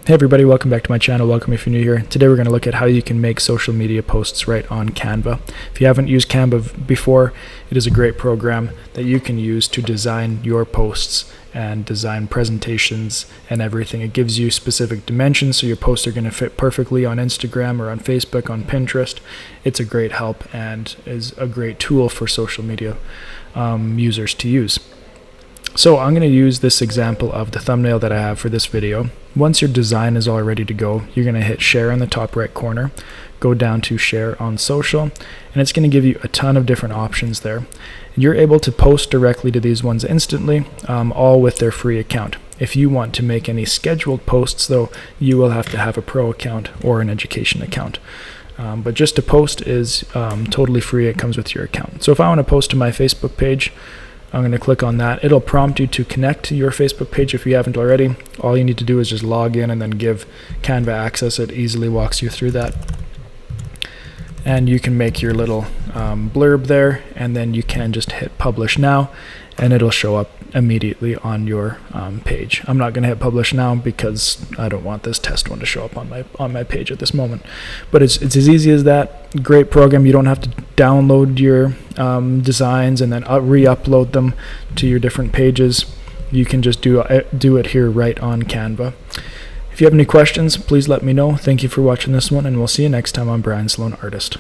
Hey everybody, welcome back to my channel. Welcome if you're new here. Today we're going to look at how you can make social media posts right on Canva. If you haven't used Canva before, it is a great program that you can use to design your posts and design presentations and everything. It gives you specific dimensions so your posts are going to fit perfectly on Instagram or on Facebook, on Pinterest. It's a great help and is a great tool for social media users to use. So I'm going to use this example of the thumbnail that I have for this video. Once your design is all ready to go, you're going to hit share in the top right corner, go down to share on social, and it's going to give you a ton of different options there. You're able to post directly to these ones instantly, all with their free account. If you want to make any scheduled posts though, you will have to have a pro account or an education account. But just to post is totally free. It comes with your account. So if I want to post to my Facebook page, I'm going to click on that. It'll prompt you to connect to your Facebook page if you haven't already. All you need to do is just log in and then give Canva access. It easily walks you through that. And you can make your little blurb there, and then you can just hit publish now, and it'll show up immediately on your page. I'm not going to hit publish now because I don't want this test one to show up on my page at this moment. But it's as easy as that. Great program. You don't have to download your designs and then re-upload them to your different pages. You can just do it here right on Canva. If you have any questions, please let me know. Thank you for watching this one, and we'll see you next time on Brian Sloan Artist.